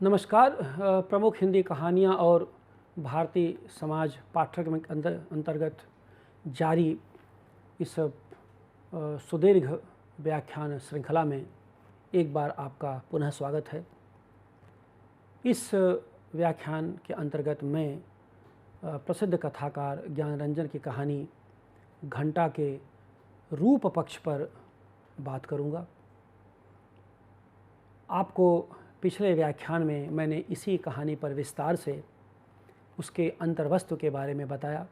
नमस्कार। प्रमुख हिंदी कहानियाँ और भारतीय समाज पाठ्यक्रम के अंतर्गत जारी इस सुदीर्घ व्याख्यान श्रृंखला में एक बार आपका पुनः स्वागत है। इस व्याख्यान के अंतर्गत मैं प्रसिद्ध कथाकार ज्ञानरंजन की कहानी घंटा के रूप पक्ष पर बात करूँगा। आपको पिछले व्याख्यान में मैंने इसी कहानी पर विस्तार से उसके अंतर्वस्तु के बारे में बताया,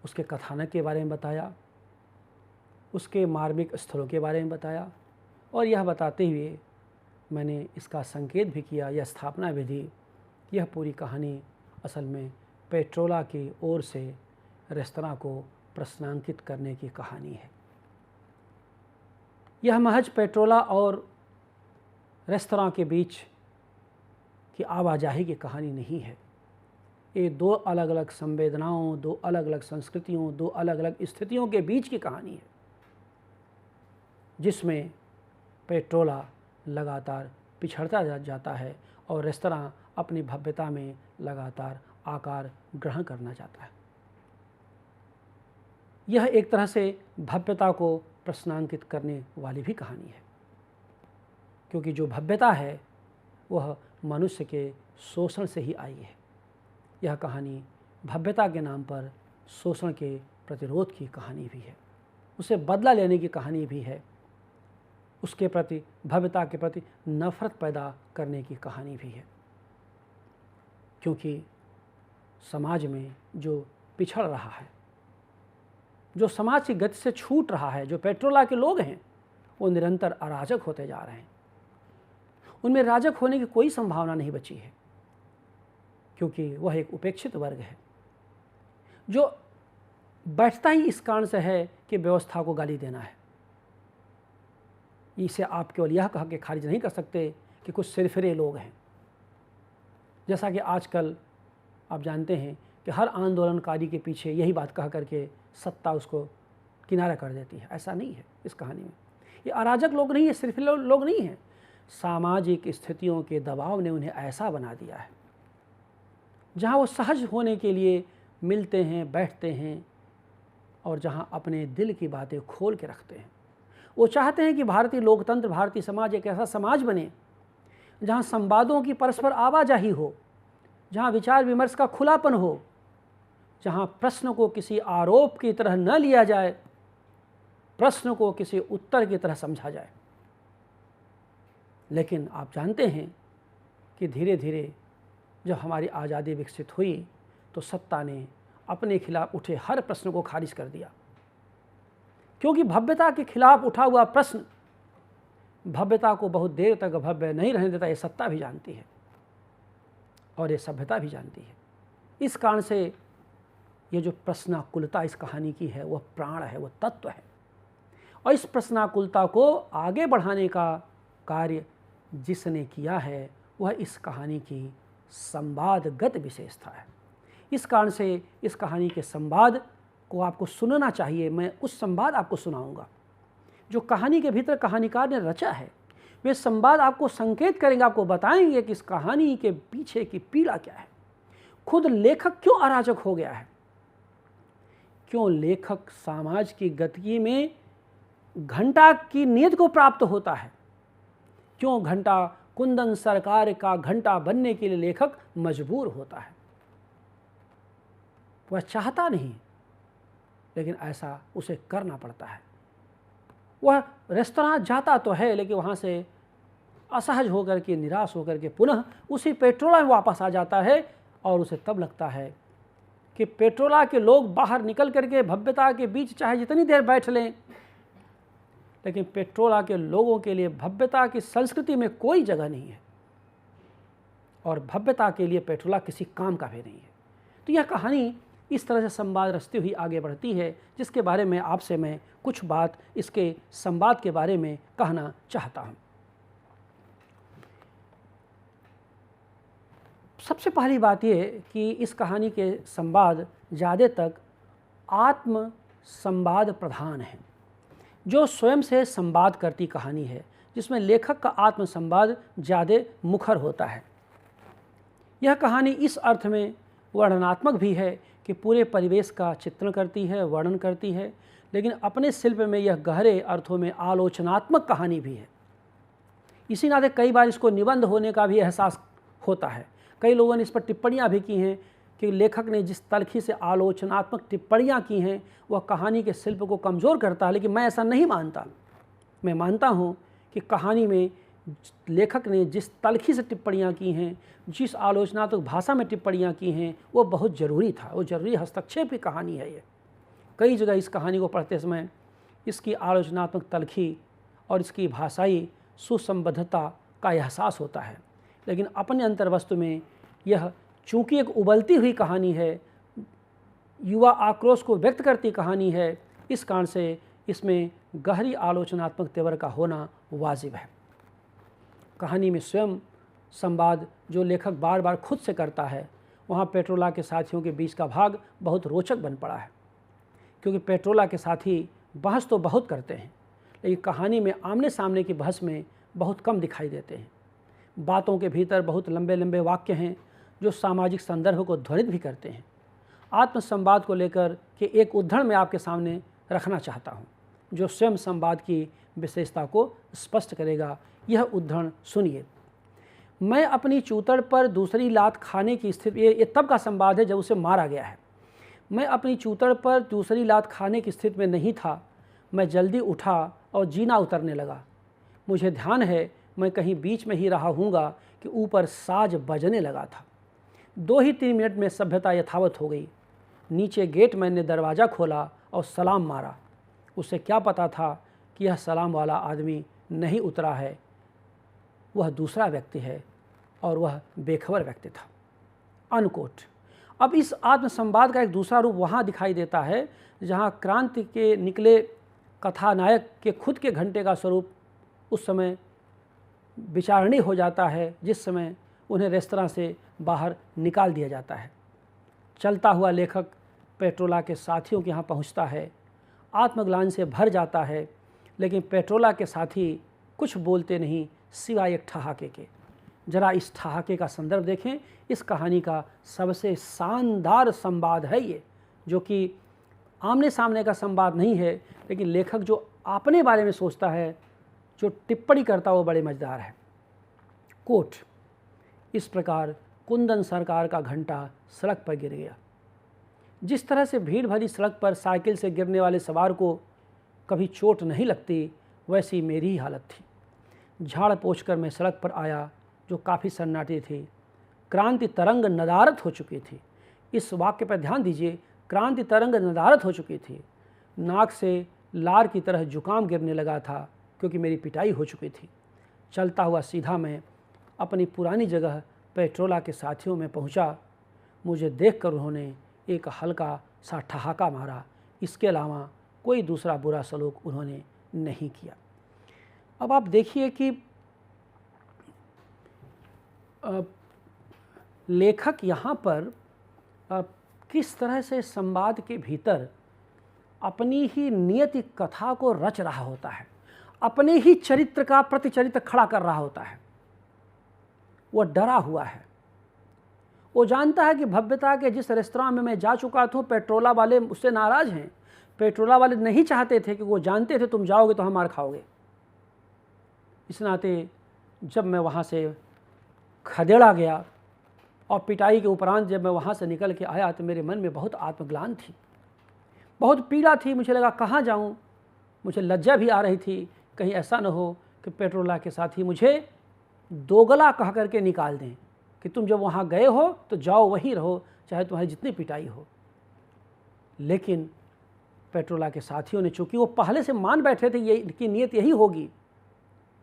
उसके कथानक के बारे में बताया, उसके मार्मिक स्थलों के बारे में बताया और यह बताते हुए मैंने इसका संकेत भी किया, यह स्थापना भी दी। यह पूरी कहानी असल में पेट्रोला की ओर से रेस्तरां को प्रश्नांकित करने की कहानी है। यह महज पेट्रोला और रेस्तरां के बीच की आवाजाही की कहानी नहीं है। ये दो अलग अलग संवेदनाओं, दो अलग अलग संस्कृतियों, दो अलग अलग स्थितियों के बीच की कहानी है, जिसमें पेट्रोला लगातार पिछड़ता जाता है और रेस्तरां अपनी भव्यता में लगातार आकार ग्रहण करना चाहता है। यह एक तरह से भव्यता को प्रश्नांकित करने वाली भी कहानी है, क्योंकि जो भव्यता है वह मनुष्य के शोषण से ही आई है। यह कहानी भव्यता के नाम पर शोषण के प्रतिरोध की कहानी भी है, उसे बदला लेने की कहानी भी है, उसके प्रति, भव्यता के प्रति नफरत पैदा करने की कहानी भी है। क्योंकि समाज में जो पिछड़ रहा है, जो समाज की गति से छूट रहा है, जो पेट्रोला के लोग हैं, वो निरंतर अराजक होते जा रहे हैं। उनमें राजक होने की कोई संभावना नहीं बची है, क्योंकि वह एक उपेक्षित वर्ग है जो बैठता ही इस कारण से है कि व्यवस्था को गाली देना है। इसे आप केवल यह कह के खारिज नहीं कर सकते कि कुछ सिरफिरे लोग हैं। जैसा कि आजकल आप जानते हैं कि हर आंदोलनकारी के पीछे यही बात कह करके सत्ता उसको किनारा कर देती है। ऐसा नहीं है इस कहानी में। ये अराजक लोग नहीं है, सिरफिरे लोग नहीं हैं। सामाजिक स्थितियों के दबाव ने उन्हें ऐसा बना दिया है जहां वो सहज होने के लिए मिलते हैं, बैठते हैं और जहां अपने दिल की बातें खोल के रखते हैं। वो चाहते हैं कि भारतीय लोकतंत्र, भारतीय समाज एक ऐसा समाज बने जहां संवादों की परस्पर आवाजाही हो, जहां विचार विमर्श का खुलापन हो, जहां प्रश्न को किसी आरोप की तरह न लिया जाए, प्रश्न को किसी उत्तर की तरह समझा जाए। लेकिन आप जानते हैं कि धीरे धीरे जब हमारी आज़ादी विकसित हुई तो सत्ता ने अपने खिलाफ उठे हर प्रश्न को खारिज कर दिया, क्योंकि भव्यता के खिलाफ उठा हुआ प्रश्न भव्यता को बहुत देर तक भव्य नहीं रहने देता। ये सत्ता भी जानती है और ये सभ्यता भी जानती है। इस कारण से ये जो प्रश्नाकुलता इस कहानी की है वह प्राण है, वह तत्व है। और इस प्रश्नाकुलता को आगे बढ़ाने का कार्य जिसने किया है वह इस कहानी की संवादगत विशेषता है। इस कारण से इस कहानी के संवाद को आपको सुनना चाहिए। मैं उस संवाद आपको सुनाऊंगा जो कहानी के भीतर कहानीकार ने रचा है। वे संवाद आपको संकेत करेंगे, आपको बताएंगे कि इस कहानी के पीछे की पीड़ा क्या है, खुद लेखक क्यों अराजक हो गया है, क्यों लेखक समाज की गतिकी में घंटा की नींद को प्राप्त होता है, क्यों घंटा कुंदन सरकार का घंटा बनने के लिए लेखक मजबूर होता है। वह चाहता नहीं, लेकिन ऐसा उसे करना पड़ता है। वह रेस्तरां जाता तो है, लेकिन वहाँ से असहज होकर के, निराश होकर के पुनः उसी पेट्रोला में वापस आ जाता है और उसे तब लगता है कि पेट्रोला के लोग बाहर निकल करके भव्यता के बीच चाहे जितनी देर बैठ लें, लेकिन पेट्रोला के लोगों के लिए भव्यता की संस्कृति में कोई जगह नहीं है और भव्यता के लिए पेट्रोला किसी काम का भी नहीं है। तो यह कहानी इस तरह से संवाद रचती हुई आगे बढ़ती है, जिसके बारे में आपसे मैं कुछ बात इसके संवाद के बारे में कहना चाहता हूँ। सबसे पहली बात ये कि इस कहानी के संवाद ज़्यादा तक आत्म संवाद प्रधान है, जो स्वयं से संवाद करती कहानी है, जिसमें लेखक का आत्म संवाद ज़्यादा मुखर होता है। यह कहानी इस अर्थ में वर्णनात्मक भी है कि पूरे परिवेश का चित्रण करती है, वर्णन करती है, लेकिन अपने शिल्प में यह गहरे अर्थों में आलोचनात्मक कहानी भी है। इसी नाते कई बार इसको निबंध होने का भी एहसास होता है। कई लोगों ने इस पर टिप्पणियाँ भी की हैं कि लेखक ने जिस तलखी से आलोचनात्मक टिप्पणियाँ की हैं वह कहानी के शिल्प को कमज़ोर करता है, लेकिन मैं ऐसा नहीं मानता। मैं मानता हूँ कि कहानी में लेखक ने जिस तलखी से टिप्पणियाँ की हैं, जिस आलोचनात्मक भाषा में टिप्पणियाँ की हैं, वो बहुत ज़रूरी था, वो ज़रूरी हस्तक्षेप की कहानी है। ये कई जगह इस कहानी को पढ़ते समय इसकी आलोचनात्मक तलखी और इसकी भाषाई सुसंबद्धता का एहसास होता है, लेकिन अपने अंतर्वस्तु में यह चूँकि एक उबलती हुई कहानी है, युवा आक्रोश को व्यक्त करती कहानी है, इस कारण से इसमें गहरी आलोचनात्मक तेवर का होना वाजिब है। कहानी में स्वयं संवाद जो लेखक बार बार खुद से करता है, वहाँ पेट्रोला के साथियों के बीच का भाग बहुत रोचक बन पड़ा है, क्योंकि पेट्रोला के साथी बहस तो बहुत करते हैं, लेकिन कहानी में आमने सामने की बहस में बहुत कम दिखाई देते हैं। बातों के भीतर बहुत लंबे लंबे वाक्य हैं जो सामाजिक संदर्भ को ध्वनित भी करते हैं। आत्म संवाद को लेकर के एक उद्धरण मैं आपके सामने रखना चाहता हूँ, जो स्वयं संवाद की विशेषता को स्पष्ट करेगा। यह उद्धरण सुनिए। मैं अपनी चूतड़ पर दूसरी लात खाने की स्थिति, ये तब का संवाद है जब उसे मारा गया है। मैं अपनी चूतड़ पर दूसरी लात खाने की स्थिति में नहीं था। मैं जल्दी उठा और जीना उतरने लगा। मुझे ध्यान है मैं कहीं बीच में ही रहा हूँगा कि ऊपर साज बजने लगा था। 2 ही 3 मिनट में सभ्यता यथावत हो गई। नीचे गेट मैन ने दरवाज़ा खोला और सलाम मारा। उसे क्या पता था कि यह सलाम वाला आदमी नहीं उतरा है, वह दूसरा व्यक्ति है और वह बेखबर व्यक्ति था। अनकोट। अब इस आत्मसंवाद का एक दूसरा रूप वहाँ दिखाई देता है जहाँ क्रांति के निकले कथानायक के खुद के घंटे का स्वरूप उस समय विचारणीय हो जाता है, जिस समय उन्हें रेस्तरां से बाहर निकाल दिया जाता है। चलता हुआ लेखक पेट्रोला के साथियों के यहाँ पहुँचता है, आत्मग्लानि से भर जाता है, लेकिन पेट्रोला के साथी कुछ बोलते नहीं सिवाय एक ठहाके के। जरा इस ठहाके का संदर्भ देखें। इस कहानी का सबसे शानदार संवाद है ये, जो कि आमने सामने का संवाद नहीं है, लेकिन लेखक जो अपने बारे में सोचता है, जो टिप्पणी करता वो बड़े मज़ेदार है। कोट। इस प्रकार कुंदन सरकार का घंटा सड़क पर गिर गया। जिस तरह से भीड़ भरी सड़क पर साइकिल से गिरने वाले सवार को कभी चोट नहीं लगती, वैसी मेरी ही हालत थी। झाड़ पोंछकर मैं सड़क पर आया, जो काफ़ी सन्नाटी थी। क्रांति तरंग नदारत हो चुकी थी। इस वाक्य पर ध्यान दीजिए, क्रांति तरंग नदारत हो चुकी थी। नाक से लार की तरह जुकाम गिरने लगा था, क्योंकि मेरी पिटाई हो चुकी थी। चलता हुआ सीधा मैं अपनी पुरानी जगह पेट्रोला के साथियों में पहुंचा। मुझे देखकर उन्होंने एक हल्का सा ठहाका मारा। इसके अलावा कोई दूसरा बुरा सलूक उन्होंने नहीं किया। अब आप देखिए कि लेखक यहाँ पर किस तरह से संवाद के भीतर अपनी ही नियति कथा को रच रहा होता है, अपने ही चरित्र का प्रतिचरित्र खड़ा कर रहा होता है। वह डरा हुआ है। वो जानता है कि भव्यता के जिस रेस्तरां में मैं जा चुका था, पेट्रोला वाले उससे नाराज़ हैं। पेट्रोला वाले नहीं चाहते थे, कि वो जानते थे तुम जाओगे तो हम मार खाओगे। इस नाते जब मैं वहाँ से खदेड़ा गया और पिटाई के उपरांत जब मैं वहाँ से निकल के आया, तो मेरे मन में बहुत आत्मग्लानि थी, बहुत पीड़ा थी। मुझे लगा कहाँ जाऊँ। मुझे लज्जा भी आ रही थी, कहीं ऐसा न हो कि पेट्रोला के साथी मुझे दोगला कह करके निकाल दें कि तुम जब वहाँ गए हो तो जाओ वहीं रहो, चाहे तुम्हारी जितनी पिटाई हो। लेकिन पेट्रोला के साथियों ने, चूँकि वो पहले से मान बैठे थे ये कि नीयत यही होगी,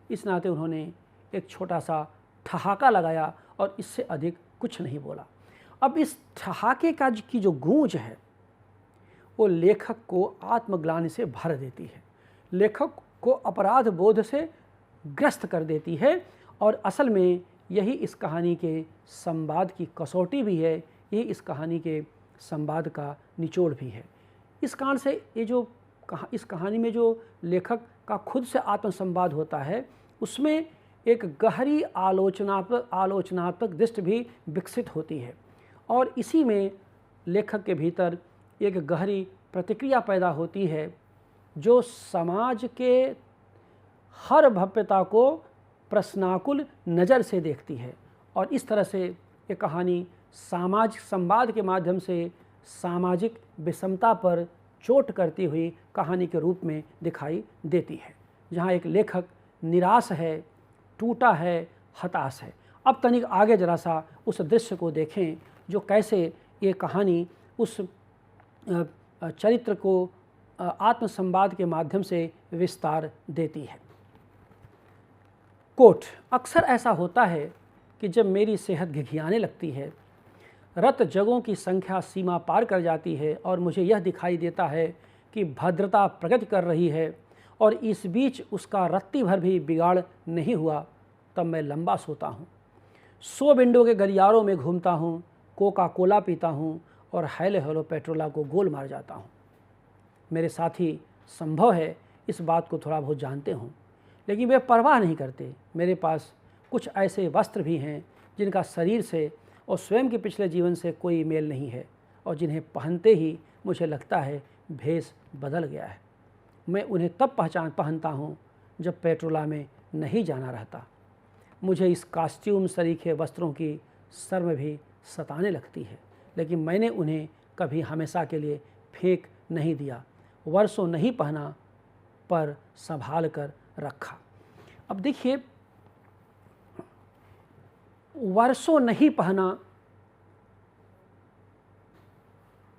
इस नाते उन्होंने एक छोटा सा ठहाका लगाया और इससे अधिक कुछ नहीं बोला। अब इस ठहाके का की जो गूंज है, वो लेखक को आत्मग्लानि से भर देती है, लेखक को अपराध बोध से ग्रस्त कर देती है। और असल में यही इस कहानी के संवाद की कसौटी भी है, यही इस कहानी के संवाद का निचोड़ भी है। इस कारण से ये जो इस कहानी में जो लेखक का खुद से आत्मसंवाद होता है, उसमें एक गहरी आलोचनात्मक दृष्टि भी विकसित होती है और इसी में लेखक के भीतर एक गहरी प्रतिक्रिया पैदा होती है जो समाज के हर भव्यता को प्रश्नाकुल नज़र से देखती है। और इस तरह से ये कहानी सामाजिक संवाद के माध्यम से सामाजिक विषमता पर चोट करती हुई कहानी के रूप में दिखाई देती है, जहाँ एक लेखक निराश है, टूटा है, हताश है। अब तनिक आगे जरा सा उस दृश्य को देखें जो कैसे ये कहानी उस चरित्र को आत्मसंवाद के माध्यम से विस्तार देती है। कोट, अक्सर ऐसा होता है कि जब मेरी सेहत घिघियाने लगती है, रत जगों की संख्या सीमा पार कर जाती है और मुझे यह दिखाई देता है कि भद्रता प्रगति कर रही है और इस बीच उसका रत्ती भर भी बिगाड़ नहीं हुआ, तब मैं लंबा सोता हूँ, 100 विंडो के गलियारों में घूमता हूँ, कोका कोला पीता हूँ और हेलो पेट्रोला को गोल मार जाता हूँ। मेरे साथी संभव है इस बात को थोड़ा बहुत जानते हों, लेकिन वे परवाह नहीं करते। मेरे पास कुछ ऐसे वस्त्र भी हैं जिनका शरीर से और स्वयं के पिछले जीवन से कोई मेल नहीं है और जिन्हें पहनते ही मुझे लगता है भेष बदल गया है। मैं उन्हें तब पहनता हूँ जब पेट्रोला में नहीं जाना रहता। मुझे इस कॉस्ट्यूम सरीखे वस्त्रों की शर्म भी सताने लगती है, लेकिन मैंने उन्हें कभी हमेशा के लिए फेंक नहीं दिया, वर्षों नहीं पहना पर संभाल कर रखा। अब देखिए, वर्षों नहीं पहना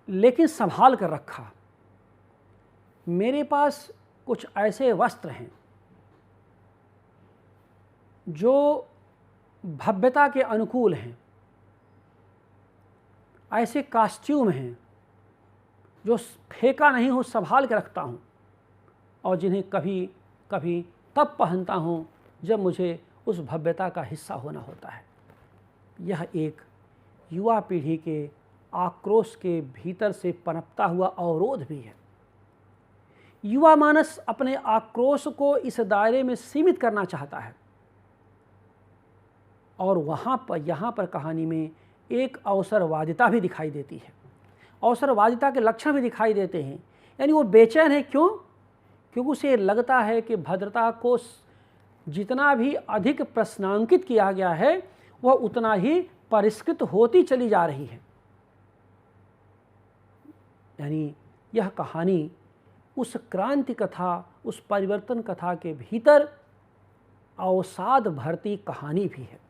लेकिन संभाल कर रखा। मेरे पास कुछ ऐसे वस्त्र हैं जो भव्यता के अनुकूल हैं, ऐसे कॉस्ट्यूम हैं जो फेंका नहीं हूँ, संभाल के रखता हूँ और जिन्हें कभी कभी तब पहनता हूँ जब मुझे उस भव्यता का हिस्सा होना होता है। यह एक युवा पीढ़ी के आक्रोश के भीतर से पनपता हुआ अवरोध भी है। युवा मानस अपने आक्रोश को इस दायरे में सीमित करना चाहता है और यहाँ पर कहानी में एक अवसरवादिता भी दिखाई देती है। अवसरवादिता के लक्षण भी दिखाई देते हैं, यानी वो बेचैन है। क्यों? क्योंकि उसे लगता है कि भद्रता को जितना भी अधिक प्रश्नांकित किया गया है वह उतना ही परिष्कृत होती चली जा रही है। यानी यह कहानी उस क्रांति कथा, उस परिवर्तन कथा के भीतर अवसाद भरती कहानी भी है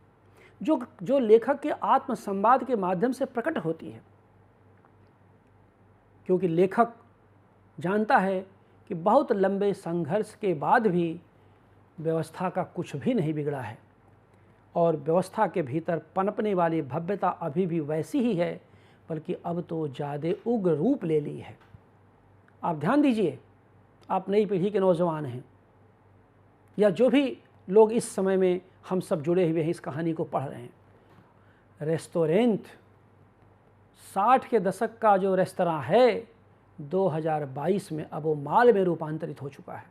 जो लेखक के आत्मसंवाद के माध्यम से प्रकट होती है। क्योंकि लेखक जानता है कि बहुत लंबे संघर्ष के बाद भी व्यवस्था का कुछ भी नहीं बिगड़ा है और व्यवस्था के भीतर पनपने वाली भव्यता अभी भी वैसी ही है, बल्कि अब तो ज़्यादा उग्र रूप ले ली है। आप ध्यान दीजिए, आप नई पीढ़ी के नौजवान हैं या जो भी लोग इस समय में हम सब जुड़े हुए हैं, इस कहानी को पढ़ रहे हैं। रेस्टोरेंट 60 के दशक का जो रेस्तरां है 2022 में अब वो मॉल में रूपांतरित हो चुका है,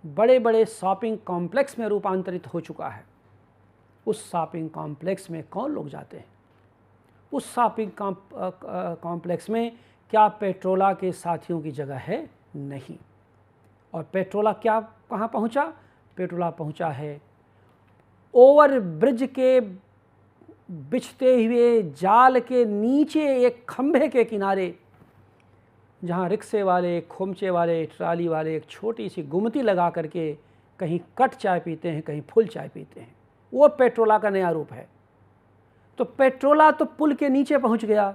बड़े बड़े शॉपिंग कॉम्प्लेक्स में रूपांतरित हो चुका है। उस शॉपिंग कॉम्प्लेक्स में कौन लोग जाते हैं? उस शॉपिंग कॉम्प्लेक्स में क्या पेट्रोला के साथियों की जगह है? नहीं। और पेट्रोला कहाँ पहुँचा? पेट्रोला पहुँचा है ओवर ब्रिज के बिछते हुए जाल के नीचे एक खंभे के किनारे, जहाँ रिक्शे वाले, खोमचे वाले, ट्राली वाले एक छोटी सी गुमती लगा करके कहीं कट चाय पीते हैं, कहीं फुल चाय पीते हैं। वो पेट्रोला का नया रूप है। तो पेट्रोला तो पुल के नीचे पहुंच गया,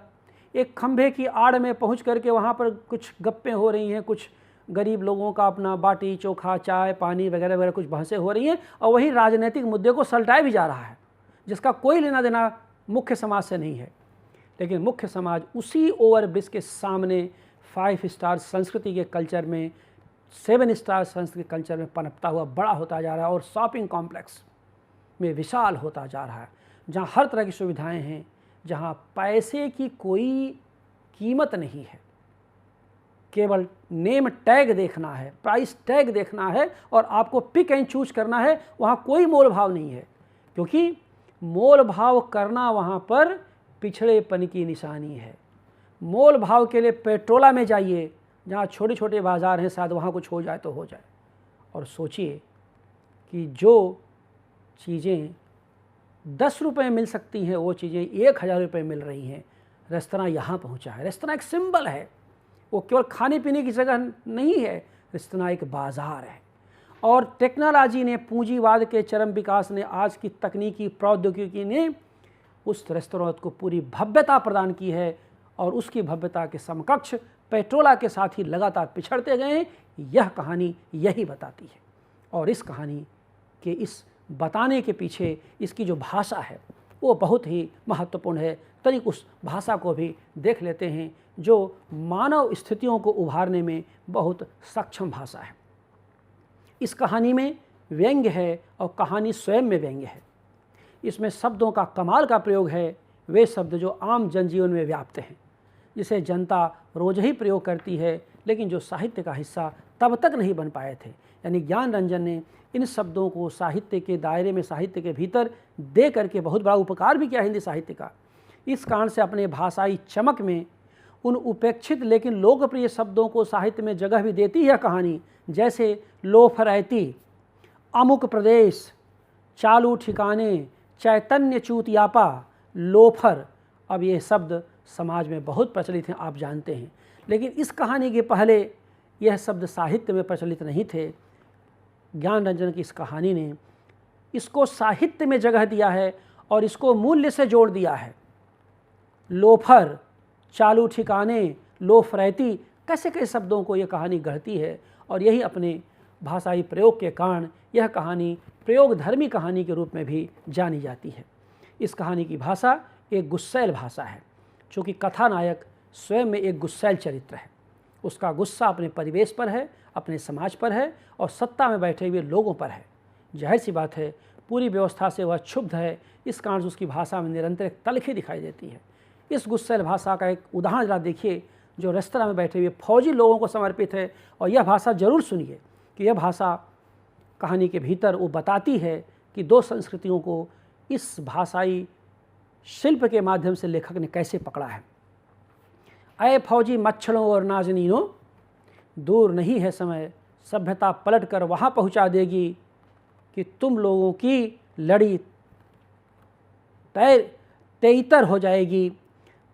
एक खंभे की आड़ में पहुंच करके वहाँ पर कुछ गप्पें हो रही हैं, कुछ गरीब लोगों का अपना बाटी चोखा, चाय पानी वगैरह वगैरह कुछ बहसें हो रही हैं और वही राजनीतिक मुद्दे को सलटाया भी जा रहा है, जिसका कोई लेना देना मुख्य समाज से नहीं है। लेकिन मुख्य समाज उसी ओवर ब्रिज के सामने 5 स्टार संस्कृति के कल्चर में, 7 स्टार संस्कृति कल्चर में पनपता हुआ बड़ा होता जा रहा है। और शॉपिंग कॉम्प्लेक्स में विशाल होता जा रहा है, जहाँ हर तरह की सुविधाएं हैं, जहाँ पैसे की कोई कीमत नहीं है, केवल नेम टैग देखना है, प्राइस टैग देखना है और आपको पिक एंड चूज करना है। वहाँ कोई मोल भाव नहीं है, क्योंकि मोल भाव करना वहाँ पर पिछड़ेपन की निशानी है। मोल भाव के लिए पेट्रोला में जाइए, जहाँ छोटे छोटे बाज़ार हैं, शायद वहाँ कुछ हो जाए तो हो जाए। और सोचिए कि जो चीज़ें 10 रुपये मिल सकती हैं, वो चीज़ें 1000 रुपये मिल रही हैं। रेस्तरां यहाँ पहुँचा है। रेस्तरां एक सिंबल है, वो केवल खाने पीने की जगह नहीं है, रेस्तरां एक बाज़ार है। और टेक्नोलॉजी ने, पूंजीवाद के चरम विकास ने, आज की तकनीकी प्रौद्योगिकी ने उस रेस्तरां को पूरी भव्यता प्रदान की है, और उसकी भव्यता के समकक्ष पेट्रोला के साथ ही लगातार पिछड़ते गए हैं। यह कहानी यही बताती है। और इस कहानी के इस बताने के पीछे इसकी जो भाषा है वो बहुत ही महत्वपूर्ण है। तनिक उस भाषा को भी देख लेते हैं, जो मानव स्थितियों को उभारने में बहुत सक्षम भाषा है। इस कहानी में व्यंग्य है और कहानी स्वयं में व्यंग्य है। इसमें शब्दों का कमाल का प्रयोग है, वे शब्द जो आम जनजीवन में व्याप्त हैं, जिसे जनता रोज ही प्रयोग करती है, लेकिन जो साहित्य का हिस्सा तब तक नहीं बन पाए थे। यानी ज्ञानरंजन ने इन शब्दों को साहित्य के दायरे में, साहित्य के भीतर दे करके बहुत बड़ा उपकार भी किया हिंदी साहित्य का। इस कारण से अपने भाषाई चमक में उन उपेक्षित लेकिन लोकप्रिय शब्दों को साहित्य में जगह भी देती है कहानी, जैसे लोफरैती, अमुक प्रदेश, चालू ठिकाने, चैतन्य चूतियापा, लोफर। अब ये शब्द समाज में बहुत प्रचलित हैं, आप जानते हैं, लेकिन इस कहानी के पहले यह शब्द साहित्य में प्रचलित नहीं थे। ज्ञानरंजन की इस कहानी ने इसको साहित्य में जगह दिया है और इसको मूल्य से जोड़ दिया है। लोफर, चालू ठिकाने, लोफरैती, कैसे कैसे शब्दों को यह कहानी गढ़ती है, और यही अपने भाषाई प्रयोग के कारण यह कहानी प्रयोगधर्मी कहानी के रूप में भी जानी जाती है। इस कहानी की भाषा एक गुस्सैल भाषा है, चूँकि कथानायक स्वयं में एक गुस्सैल चरित्र है। उसका गुस्सा अपने परिवेश पर है, अपने समाज पर है और सत्ता में बैठे हुए लोगों पर है। जाहिर सी बात है, पूरी व्यवस्था से वह क्षुब्ध है, इस कारण से उसकी भाषा में निरंतर एक तलखी दिखाई देती है। इस गुस्सैल भाषा का एक उदाहरण जरा देखिए, जो रेस्तरां में बैठे हुए फौजी लोगों को समर्पित है। और यह भाषा जरूर सुनिए कि यह भाषा कहानी के भीतर वो बताती है कि दो संस्कृतियों को इस भाषाई शिल्प के माध्यम से लेखक ने कैसे पकड़ा है। अय फौजी मच्छरों और नाजनीनों, दूर नहीं है समय, सभ्यता पलट कर वहाँ पहुँचा देगी कि तुम लोगों की लड़ी तेईतर हो जाएगी।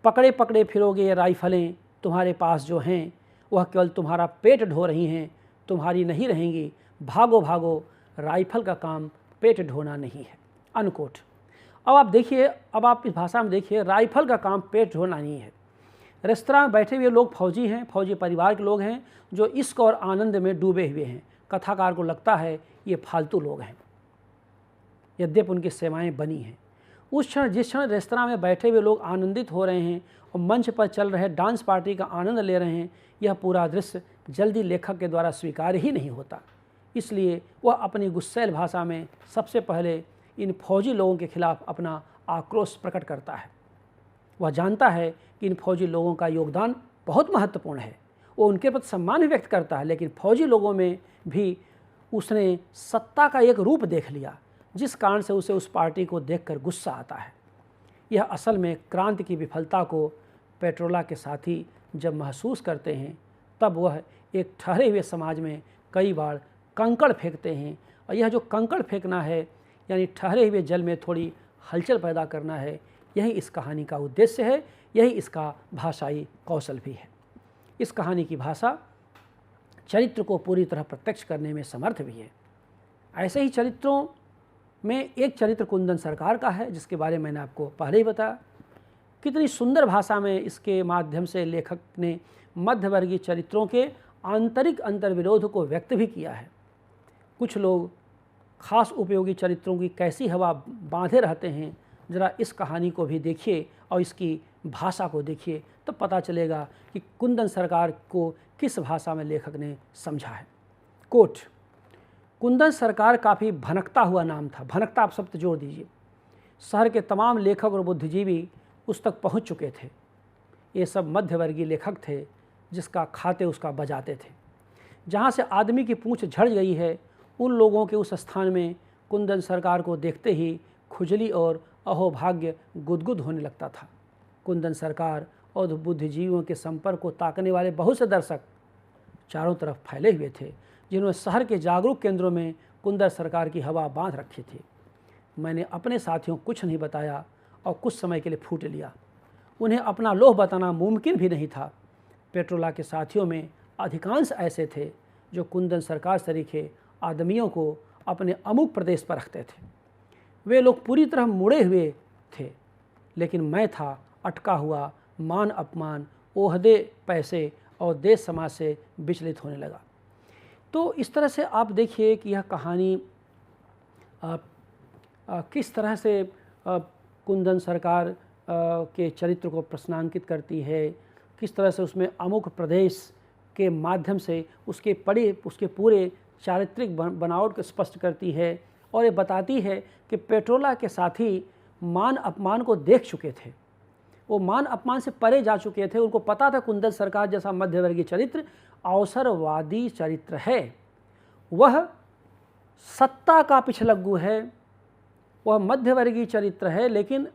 पकड़े पकड़े फिरोगे ये राइफलें तुम्हारे पास जो हैं, वह केवल तुम्हारा पेट ढो रही हैं, तुम्हारी नहीं रहेंगी। भागो भागो, राइफल का काम पेट ढोना नहीं है। अनकोट। अब आप देखिए, अब आप इस भाषा में देखिए, राइफल का काम पेट ढोना नहीं है। रेस्तरां में बैठे हुए लोग फौजी हैं, फौजी परिवार के लोग हैं, जो इश्क और आनंद में डूबे हुए हैं। कथाकार को लगता है ये फालतू लोग हैं, यद्यपि उनकी सेवाएं बनी हैं। उस क्षण, जिस क्षण रेस्तरां में बैठे हुए लोग आनंदित हो रहे हैं और मंच पर चल रहे डांस पार्टी का आनंद ले रहे हैं, यह पूरा दृश्य जल्दी लेखक के द्वारा स्वीकार ही नहीं होता। इसलिए वह अपनी गुस्सैल भाषा में सबसे पहले इन फौजी लोगों के खिलाफ अपना आक्रोश प्रकट करता है। वह जानता है कि इन फौजी लोगों का योगदान बहुत महत्वपूर्ण है, वो उनके प्रति सम्मान भी व्यक्त करता है, लेकिन फौजी लोगों में भी उसने सत्ता का एक रूप देख लिया, जिस कारण से उसे उस पार्टी को देखकर गुस्सा आता है। यह असल में क्रांति की विफलता को पेट्रोला के साथी जब महसूस करते हैं, तब वह एक ठहरे हुए समाज में कई बार कंकड़ फेंकते हैं। और यह जो कंकड़ फेंकना है, यानी ठहरे हुए जल में थोड़ी हलचल पैदा करना है, यही इस कहानी का उद्देश्य है, यही इसका भाषाई कौशल भी है। इस कहानी की भाषा चरित्र को पूरी तरह प्रत्यक्ष करने में समर्थ भी है। ऐसे ही चरित्रों में एक चरित्र कुंदन सरकार का है, जिसके बारे में मैंने आपको पहले ही बताया। कितनी सुंदर भाषा में इसके माध्यम से लेखक ने मध्यवर्गीय चरित्रों के आंतरिक अंतर्विरोध को व्यक्त भी किया है। कुछ लोग खास उपयोगी चरित्रों की कैसी हवा बांधे रहते हैं, ज़रा इस कहानी को भी देखिए और इसकी भाषा को देखिए, तो पता चलेगा कि कुंदन सरकार को किस भाषा में लेखक ने समझा है। कोट, कुंदन सरकार काफ़ी भनकता हुआ नाम था। भनकता आप शब्द जोड़ दीजिए। शहर के तमाम लेखक और बुद्धिजीवी उस तक पहुंच चुके थे। ये सब मध्यवर्गीय लेखक थे जिसका खाते उसका बजाते थे। जहाँ से आदमी की पूंछ झड़ गई है, उन लोगों के उस स्थान में कुंदन सरकार को देखते ही खुजली और अहोभाग्य गुदगुद होने लगता था। कुंदन सरकार और बुद्धिजीवियों के संपर्क को ताकने वाले बहुत से दर्शक चारों तरफ फैले हुए थे, जिन्होंने शहर के जागरूक केंद्रों में कुंदन सरकार की हवा बांध रखी थी। मैंने अपने साथियों को कुछ नहीं बताया और कुछ समय के लिए फूट लिया। उन्हें अपना लोभ बताना मुमकिन भी नहीं था। पेट्रोला के साथियों में अधिकांश ऐसे थे जो कुंदन सरकार सरीखे आदमियों को अपने अमुक प्रदेश पर रखते थे। वे लोग पूरी तरह मुड़े हुए थे, लेकिन मैं था अटका हुआ, मान अपमान, ओहदे, पैसे और देश समाज से विचलित होने लगा। तो इस तरह से आप देखिए कि यह कहानी किस तरह से कुंदन सरकार के चरित्र को प्रश्नांकित करती है, किस तरह से उसमें अमुक प्रदेश के माध्यम से उसके पूरे चारित्रिक बनावट को स्पष्ट करती है। और ये बताती है कि पेट्रोला के साथी मान अपमान को देख चुके थे, वो मान अपमान से परे जा चुके थे। उनको पता था कुंदन सरकार जैसा मध्यवर्गीय चरित्र अवसरवादी चरित्र है, वह सत्ता का पिछलग्गू है, वह मध्यवर्गीय चरित्र है, लेकिन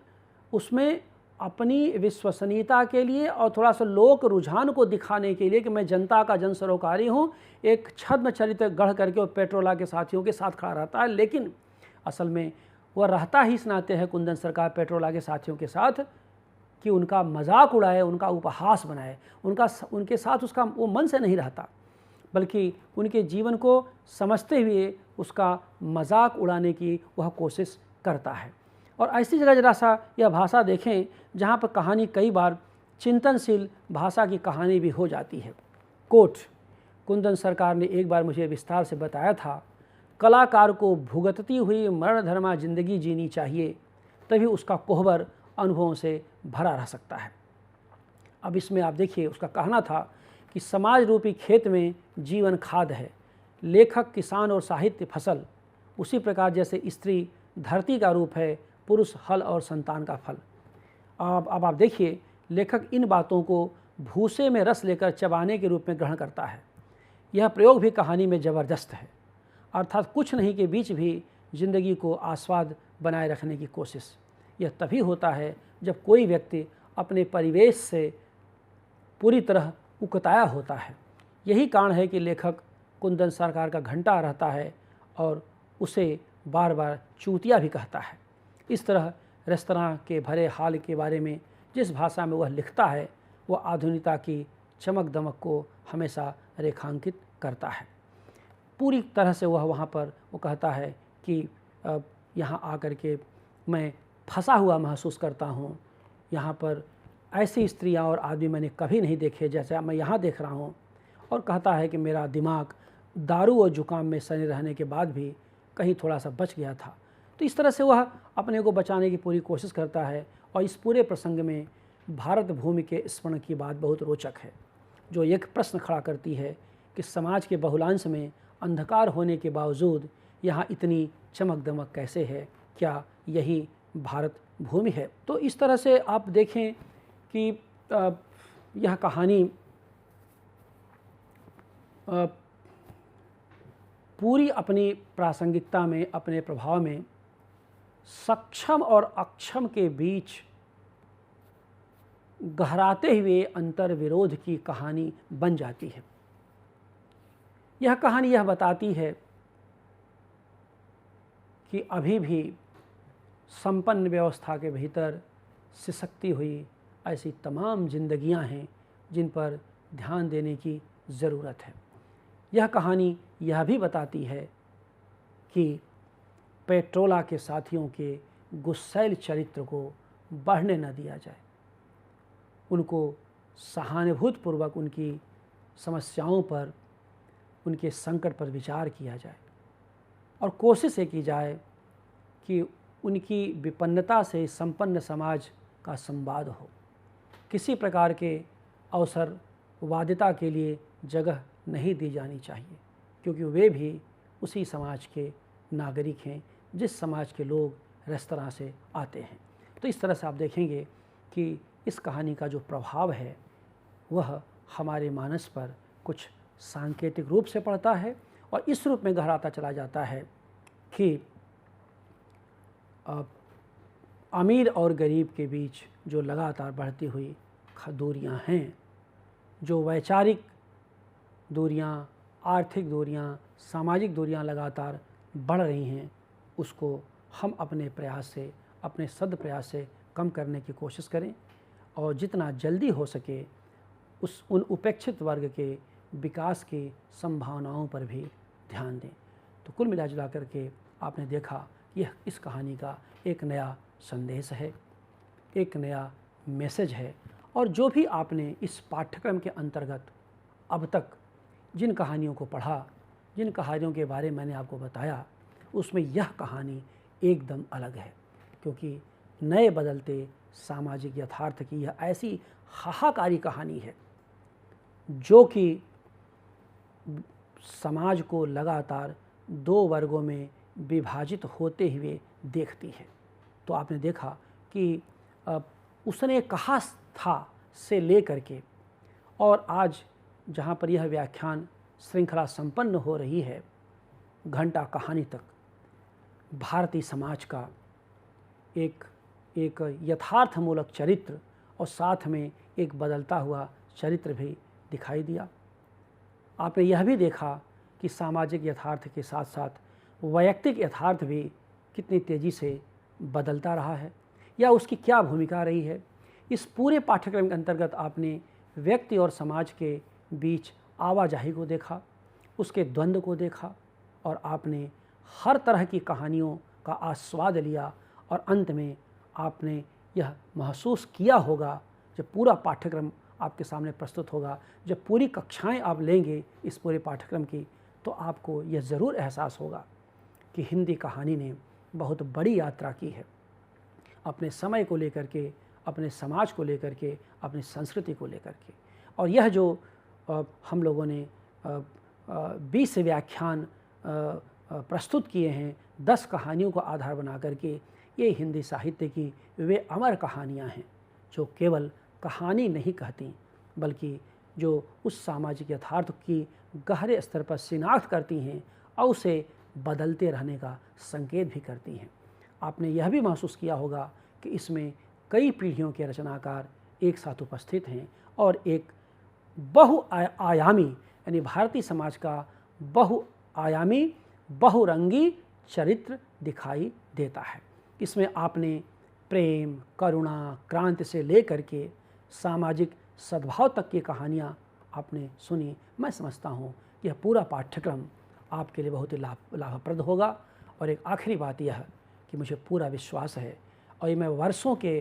उसमें अपनी विश्वसनीयता के लिए और थोड़ा सा लोक रुझान को दिखाने के लिए कि मैं जनता का जन सरोकारी हूँ, एक छद्म चरित्र गढ़ करके वो पेट्रोला के साथियों के साथ खड़ा रहता है। लेकिन असल में वह रहता ही इस नाते है कुंदन सरकार पेट्रोला के साथियों के साथ कि उनका मजाक उड़ाए, उनका उपहास बनाए, उनके साथ उसका वो मन से नहीं रहता, बल्कि उनके जीवन को समझते हुए उसका मजाक उड़ाने की वह कोशिश करता है। और ऐसी जगह जरा सा यह भाषा देखें जहाँ पर कहानी कई बार चिंतनशील भाषा की कहानी भी हो जाती है। कोट, कुंदन सरकार ने एक बार मुझे विस्तार से बताया था, कलाकार को भुगतती हुई मरणधर्मा जिंदगी जीनी चाहिए, तभी उसका कोहबर अनुभवों से भरा रह सकता है। अब इसमें आप देखिए, उसका कहना था कि समाज रूपी खेत में जीवन खाद है, लेखक किसान और साहित्य फसल, उसी प्रकार जैसे स्त्री धरती का रूप है, पुरुष हल और संतान का फल। अब आप देखिए, लेखक इन बातों को भूसे में रस लेकर चबाने के रूप में ग्रहण करता है। यह प्रयोग भी कहानी में ज़बरदस्त है, अर्थात कुछ नहीं के बीच भी जिंदगी को आस्वाद बनाए रखने की कोशिश। यह तभी होता है जब कोई व्यक्ति अपने परिवेश से पूरी तरह उकताया होता है। यही कारण है कि लेखक कुंदन सरकार का घंटा रहता है और उसे बार बार चूतिया भी कहता है। इस तरह रेस्तरां के भरे हाल के बारे में जिस भाषा में वह लिखता है, वह आधुनिकता की चमक दमक को हमेशा रेखांकित करता है। पूरी तरह से वह वहाँ पर वो कहता है कि यहाँ आकर के मैं फंसा हुआ महसूस करता हूँ, यहाँ पर ऐसी स्त्रियाँ और आदमी मैंने कभी नहीं देखे जैसा मैं यहाँ देख रहा हूँ। और कहता है कि मेरा दिमाग दारू और जुकाम में सने रहने के बाद भी कहीं थोड़ा सा बच गया था। तो इस तरह से वह अपने को बचाने की पूरी कोशिश करता है। और इस पूरे प्रसंग में भारत भूमि के स्मरण की बात बहुत रोचक है, जो एक प्रश्न खड़ा करती है कि समाज के बहुलांश में अंधकार होने के बावजूद यहाँ इतनी चमक दमक कैसे है, क्या यही भारत भूमि है? तो इस तरह से आप देखें कि यह कहानी पूरी अपनी प्रासंगिकता में, अपने प्रभाव में सक्षम और अक्षम के बीच गहराते हुए अंतर विरोध की कहानी बन जाती है। यह कहानी यह बताती है कि अभी भी संपन्न व्यवस्था के भीतर सिसकती हुई ऐसी तमाम जिंदगियां हैं जिन पर ध्यान देने की ज़रूरत है। यह कहानी यह भी बताती है कि पेट्रोला के साथियों के गुस्सैल चरित्र को बढ़ने न दिया जाए, उनको सहानुभूतिपूर्वक उनकी समस्याओं पर, उनके संकट पर विचार किया जाए और कोशिश ये की जाए कि उनकी विपन्नता से संपन्न समाज का संवाद हो। किसी प्रकार के अवसरवादिता के लिए जगह नहीं दी जानी चाहिए, क्योंकि वे भी उसी समाज के नागरिक हैं जिस समाज के लोग रेस्तरां से आते हैं। तो इस तरह से आप देखेंगे कि इस कहानी का जो प्रभाव है वह हमारे मानस पर कुछ सांकेतिक रूप से पड़ता है और इस रूप में गहराता चला जाता है कि अमीर और गरीब के बीच जो लगातार बढ़ती हुई दूरियां हैं, जो वैचारिक दूरियां, आर्थिक दूरियां, सामाजिक दूरियां लगातार बढ़ रही हैं, उसको हम अपने प्रयास से, अपने सद प्रयास से कम करने की कोशिश करें और जितना जल्दी हो सके उन उपेक्षित वर्ग के विकास की संभावनाओं पर भी ध्यान दें। तो कुल मिला जुला करके आपने देखा यह इस कहानी का एक नया संदेश है, एक नया मैसेज है। और जो भी आपने इस पाठ्यक्रम के अंतर्गत अब तक जिन कहानियों को पढ़ा, जिन कहानियों के बारे में मैंने आपको बताया, उसमें यह कहानी एकदम अलग है, क्योंकि नए बदलते सामाजिक यथार्थ की यह ऐसी हाहाकारी कहानी है जो कि समाज को लगातार दो वर्गों में विभाजित होते हुए देखती है। तो आपने देखा कि उसने कहा था से लेकर के और आज जहाँ पर यह व्याख्यान श्रृंखला संपन्न हो रही है, घंटा कहानी तक भारतीय समाज का एक यथार्थमूलक चरित्र और साथ में एक बदलता हुआ चरित्र भी दिखाई दिया। आपने यह भी देखा कि सामाजिक यथार्थ के साथ साथ वैयक्तिक यथार्थ भी कितनी तेज़ी से बदलता रहा है या उसकी क्या भूमिका रही है। इस पूरे पाठ्यक्रम के अंतर्गत आपने व्यक्ति और समाज के बीच आवाजाही को देखा, उसके द्वंद्व को देखा और आपने हर तरह की कहानियों का आस्वाद लिया और अंत में आपने यह महसूस किया होगा, जब पूरा पाठ्यक्रम आपके सामने प्रस्तुत होगा, जब पूरी कक्षाएं आप लेंगे इस पूरे पाठ्यक्रम की, तो आपको यह ज़रूर एहसास होगा कि हिंदी कहानी ने बहुत बड़ी यात्रा की है अपने समय को लेकर के, अपने समाज को लेकर के, अपनी संस्कृति को लेकर के। और यह जो हम लोगों ने 20 व्याख्यान प्रस्तुत किए हैं 10 कहानियों को आधार बना करके, ये हिंदी साहित्य की वे अमर कहानियाँ हैं जो केवल कहानी नहीं कहती, बल्कि जो उस सामाजिक यथार्थ की गहरे स्तर पर शिनाख्त करती हैं और उसे बदलते रहने का संकेत भी करती हैं। आपने यह भी महसूस किया होगा कि इसमें कई पीढ़ियों के रचनाकार एक साथ उपस्थित हैं और एक बहुआयामी यानी भारतीय समाज का बहुआयामी बहुरंगी चरित्र दिखाई देता है। इसमें आपने प्रेम, करुणा, क्रांति से लेकर के सामाजिक सद्भाव तक की कहानियाँ आपने सुनी। मैं समझता हूँ यह पूरा पाठ्यक्रम आपके लिए बहुत ही लाभप्रद होगा। और एक आखिरी बात यह कि मुझे पूरा विश्वास है और ये मैं वर्षों के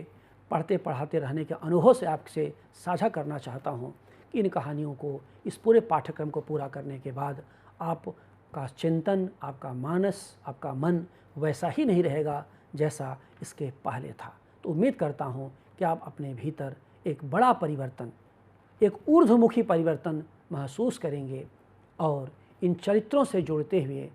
पढ़ते पढ़ाते रहने के अनुभव से आपसे साझा करना चाहता हूँ कि इन कहानियों को, इस पूरे पाठ्यक्रम को पूरा करने के बाद आपका चिंतन, आपका मानस, आपका मन वैसा ही नहीं रहेगा जैसा इसके पहले था। तो उम्मीद करता हूँ कि आप अपने भीतर एक बड़ा परिवर्तन, एक ऊर्ध्वमुखी परिवर्तन महसूस करेंगे और इन चरित्रों से जुड़ते हुए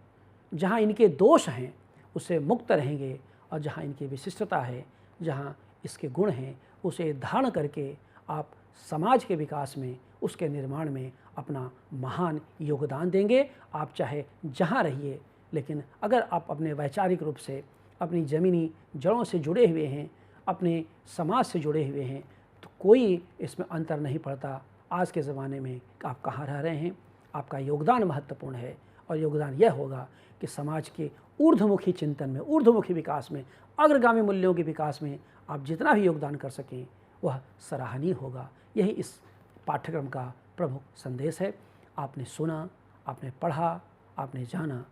जहाँ इनके दोष हैं उससे मुक्त रहेंगे और जहाँ इनकी विशिष्टता है, जहाँ इसके गुण हैं, उसे धारण करके आप समाज के विकास में, उसके निर्माण में अपना महान योगदान देंगे। आप चाहे जहाँ रहिए, लेकिन अगर आप अपने वैचारिक रूप से अपनी ज़मीनी जड़ों से जुड़े हुए हैं, अपने समाज से जुड़े हुए हैं, तो कोई इसमें अंतर नहीं पड़ता आज के ज़माने में कि आप कहाँ रह रहे हैं। आपका योगदान महत्वपूर्ण है और योगदान यह होगा कि समाज के ऊर्ध्वमुखी चिंतन में, ऊर्ध्वमुखी विकास में, अग्रगामी मूल्यों के विकास में आप जितना भी योगदान कर सकें वह सराहनीय होगा। यही इस पाठ्यक्रम का प्रमुख संदेश है। आपने सुना, आपने पढ़ा, आपने जाना,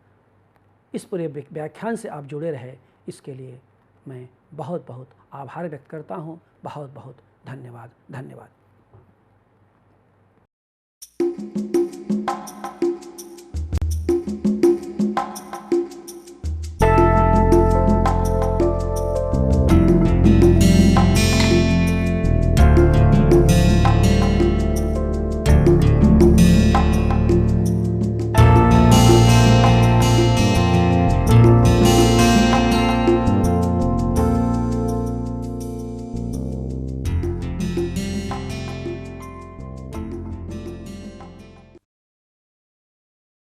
इस पूरे व्याख्यान से आप जुड़े रहे, इसके लिए मैं बहुत बहुत आभार व्यक्त करता हूँ। बहुत बहुत धन्यवाद।